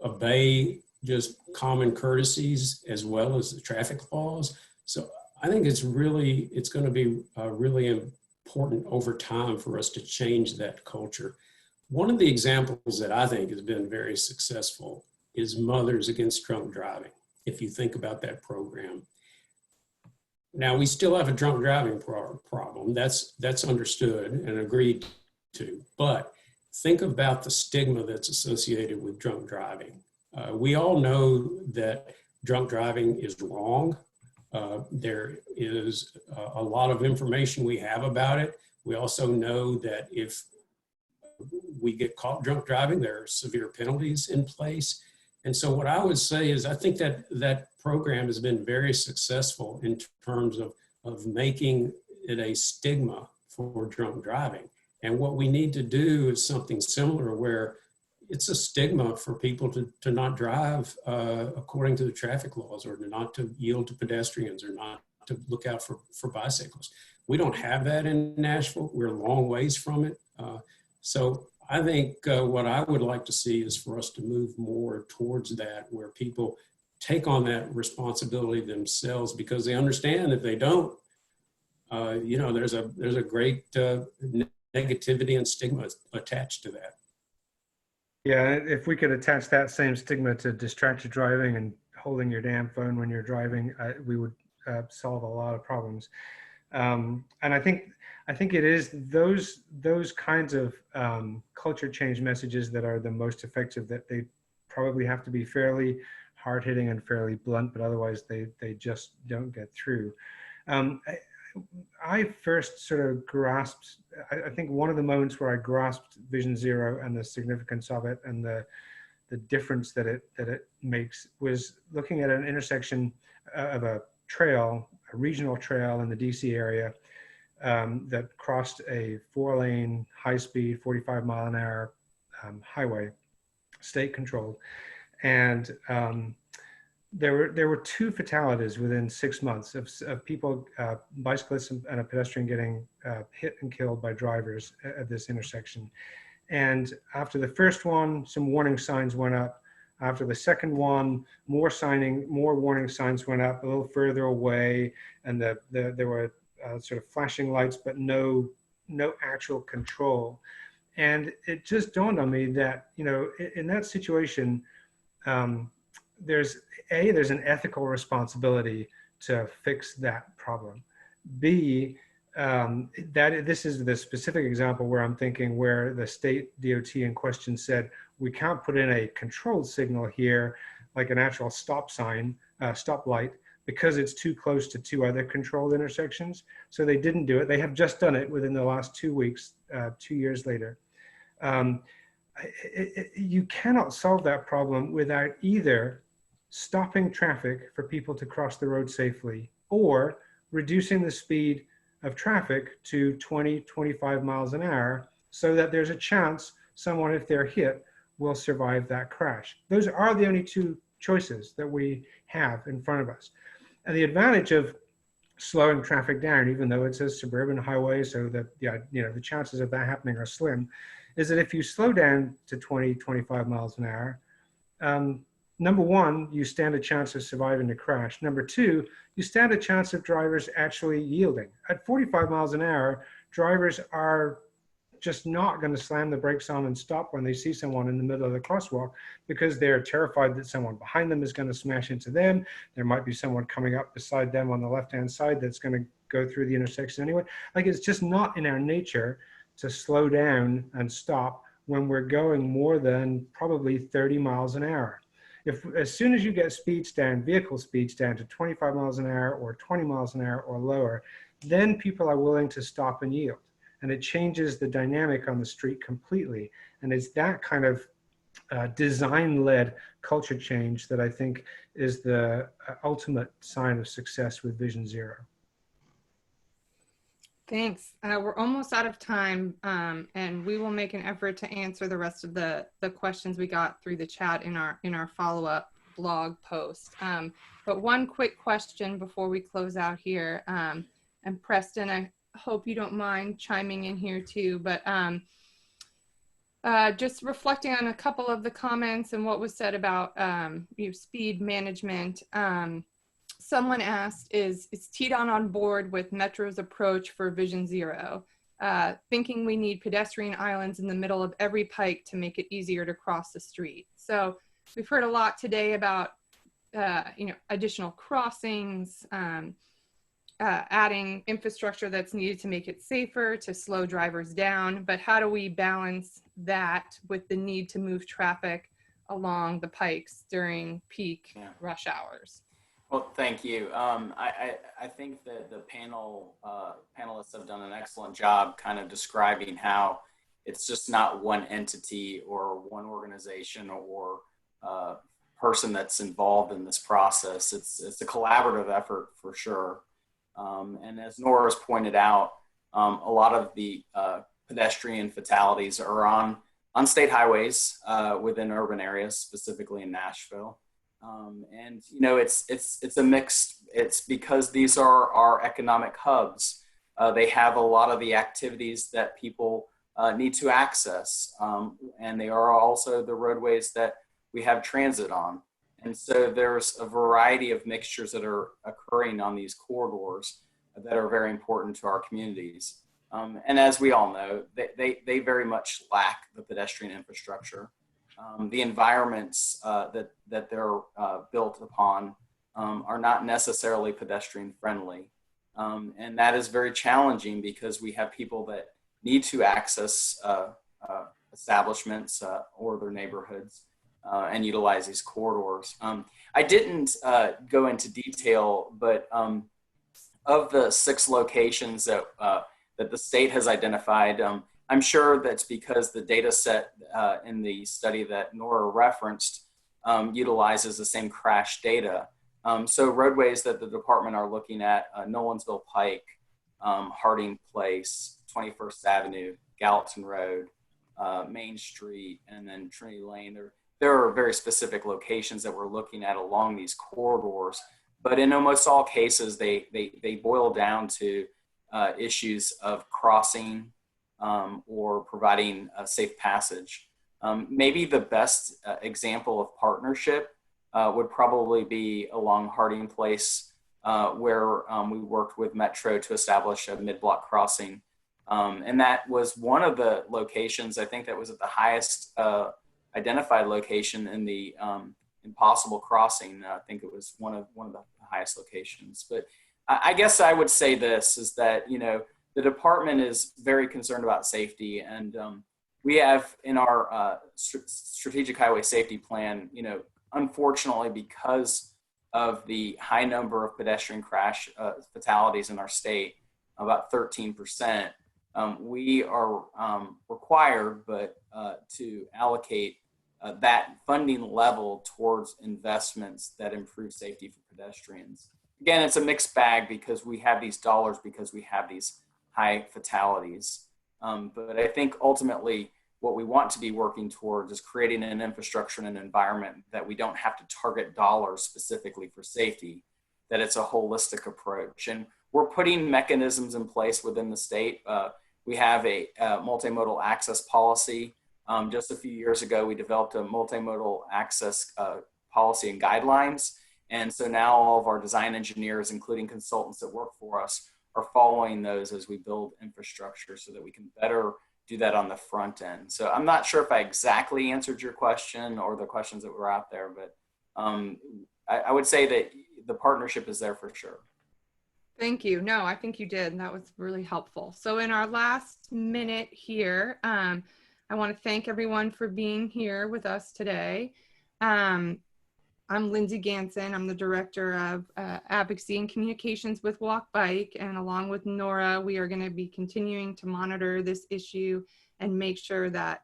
obey just common courtesies as well as the traffic laws. So I think it's going to be really important over time for us to change that culture. One of the examples that I think has been very successful is Mothers Against Drunk Driving, if you think about that program. Now, we still have a drunk driving problem. That's understood and agreed to. But think about the stigma that's associated with drunk driving. We all know that drunk driving is wrong. There is a lot of information we have about it. We also know that if we get caught drunk driving, there are severe penalties in place. And so what I would say is I think that that program has been very successful in terms of making it a stigma for drunk driving. And what we need to do is something similar where it's a stigma for people to not drive according to the traffic laws, or not to yield to pedestrians, or not to look out for bicyclists. We don't have that in Nashville. We're a long ways from it. So I think what I would like to see is for us to move more towards that, where people take on that responsibility themselves, because they understand if they don't, you know, there's a great negativity and stigma attached to that. Yeah, if we could attach that same stigma to distracted driving and holding your damn phone when you're driving, we would solve a lot of problems. And I think it is those kinds of culture change messages that are the most effective, that they probably have to be fairly hard-hitting and fairly blunt, but otherwise they just don't get through. I first sort of grasped, I think one of the moments where I grasped Vision Zero and the significance of it and the difference that it makes was looking at an intersection of a trail, a regional trail in the DC area that crossed a 4-lane, high-speed, 45-mile-an-hour highway, state controlled. And there were 2 fatalities within 6 months of people, bicyclists and a pedestrian getting hit and killed by drivers at this intersection. And after the first one, some warning signs went up. After the second one, more warning signs went up a little further away, and there were sort of flashing lights, but no actual control. And it just dawned on me that, you know, in that situation, there's an ethical responsibility to fix that problem. B, this is the specific example where I'm thinking where the state DOT in question said, we can't put in a controlled signal here, like an actual stop sign, stop light, because it's too close to 2 other controlled intersections. So they didn't do it. They have just done it within the last 2 weeks, 2 years later. You cannot solve that problem without either stopping traffic for people to cross the road safely, or reducing the speed of traffic to 20, 25 miles an hour, so that there's a chance someone, if they're hit, will survive that crash. Those are the only 2 choices that we have in front of us. And the advantage of slowing traffic down, even though it's a suburban highway, so that the chances of that happening are slim, is that if you slow down to 20, 25 miles an hour, number one, you stand a chance of surviving the crash. Number 2, you stand a chance of drivers actually yielding. At 45 miles an hour, drivers are just not going to slam the brakes on and stop when they see someone in the middle of the crosswalk, because they're terrified that someone behind them is going to smash into them. There might be someone coming up beside them on the left-hand side that's going to go through the intersection anyway. Like, it's just not in our nature to slow down and stop when we're going more than probably 30 miles an hour. As soon as you get vehicle speeds down to 25 miles an hour or 20 miles an hour or lower, then people are willing to stop and yield. And it changes the dynamic on the street completely. And it's that kind of design-led culture change that I think is the ultimate sign of success with Vision Zero. Thanks. We're almost out of time, and we will make an effort to answer the rest of the questions we got through the chat in our follow-up blog post. But one quick question before we close out here, and Preston, I hope you don't mind chiming in here too, but just reflecting on a couple of the comments and what was said about speed management. Someone asked, is TDOT on board with Metro's approach for Vision Zero? Thinking we need pedestrian islands in the middle of every pike to make it easier to cross the street. So we've heard a lot today about additional crossings, adding infrastructure that's needed to make it safer, to slow drivers down. But how do we balance that with the need to move traffic along the pikes during peak rush hours? Well, thank you. I think that the panelists have done an excellent job kind of describing how it's just not one entity or one organization or person that's involved in this process. It's a collaborative effort for sure. And as Nora's pointed out, a lot of the pedestrian fatalities are on on state highways within urban areas, specifically in Nashville. And you know, it's a mixed. It's because these are our economic hubs. They have a lot of the activities that people need to access, and they are also the roadways that we have transit on. And so there's a variety of mixtures that are occurring on these corridors that are very important to our communities. And as we all know, they very much lack the pedestrian infrastructure. The environments that they're built upon are not necessarily pedestrian friendly. And that is very challenging because we have people that need to access establishments or their neighborhoods and utilize these corridors. I didn't go into detail, but of the 6 locations that the state has identified, I'm sure that's because the data set in the study that Nora referenced utilizes the same crash data. So roadways that the department are looking at, Nolensville Pike, Harding Place, 21st Avenue, Gallatin Road, Main Street, and then Trinity Lane. There are very specific locations that we're looking at along these corridors, but in almost all cases, they boil down to issues of crossing or providing a safe passage. Maybe the best example of partnership would probably be along Harding Place, where we worked with Metro to establish a mid-block crossing. And that was one of the locations, I think that was at the highest identified location in the impossible crossing. I think it was one of the highest locations. But I guess I would say this is that, you know, the department is very concerned about safety, and we have in our strategic highway safety plan, you know, unfortunately, because of the high number of pedestrian crash fatalities in our state, about 13%, we are required to allocate that funding level towards investments that improve safety for pedestrians. Again, it's a mixed bag because we have these dollars because we have these high fatalities. But I think ultimately what we want to be working towards is creating an infrastructure and an environment that we don't have to target dollars specifically for safety, that it's a holistic approach. And we're putting mechanisms in place within the state. We have a multimodal access policy. Just a few years ago, we developed a multimodal access policy and guidelines. And so now all of our design engineers, including consultants that work for us, are following those as we build infrastructure so that we can better do that on the front end. So I'm not sure if I exactly answered your question or the questions that were out there, but I would say that the partnership is there for sure. Thank you. No, I think you did. That was really helpful. So in our last minute here, I want to thank everyone for being here with us today. I'm Lindsay Ganson. I'm the Director of Advocacy and Communications with Walk Bike. And along with Nora, we are going to be continuing to monitor this issue and make sure that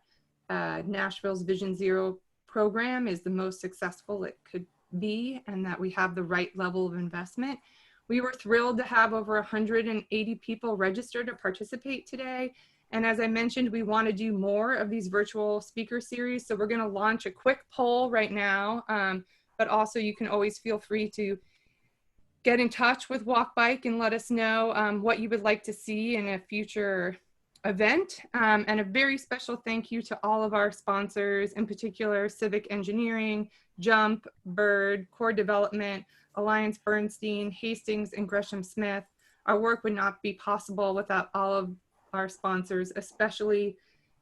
Nashville's Vision Zero program is the most successful it could be and that we have the right level of investment. We were thrilled to have over 180 people registered to participate today. And as I mentioned, we want to do more of these virtual speaker series. So we're going to launch a quick poll right now. But also you can always feel free to get in touch with Walk Bike and let us know what you would like to see in a future event. And a very special thank you to all of our sponsors, in particular Civic Engineering, Jump, Bird, Core Development, Alliance Bernstein, Hastings, and Gresham Smith. Our work would not be possible without all of our sponsors, especially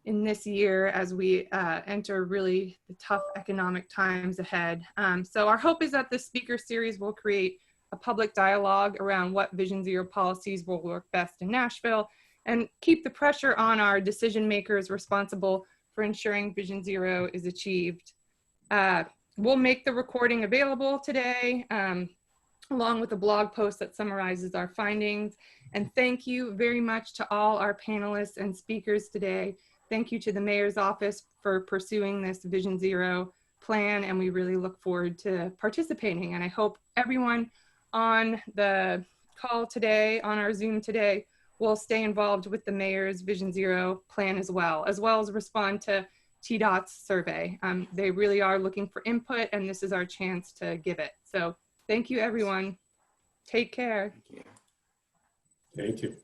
in this year as we enter really the tough economic times ahead. So our hope is that this speaker series will create a public dialogue around what Vision Zero policies will work best in Nashville and keep the pressure on our decision makers responsible for ensuring Vision Zero is achieved. We'll make the recording available today, along with a blog post that summarizes our findings. And thank you very much to all our panelists and speakers today. Thank you to the Mayor's Office for pursuing this Vision Zero plan, and we really look forward to participating. And I hope everyone on the call today, on our Zoom today, will stay involved with the Mayor's Vision Zero plan as well as respond to TDOT's survey. They really are looking for input, and this is our chance to give it. So thank you, everyone. Take care. Thank you. Thank you.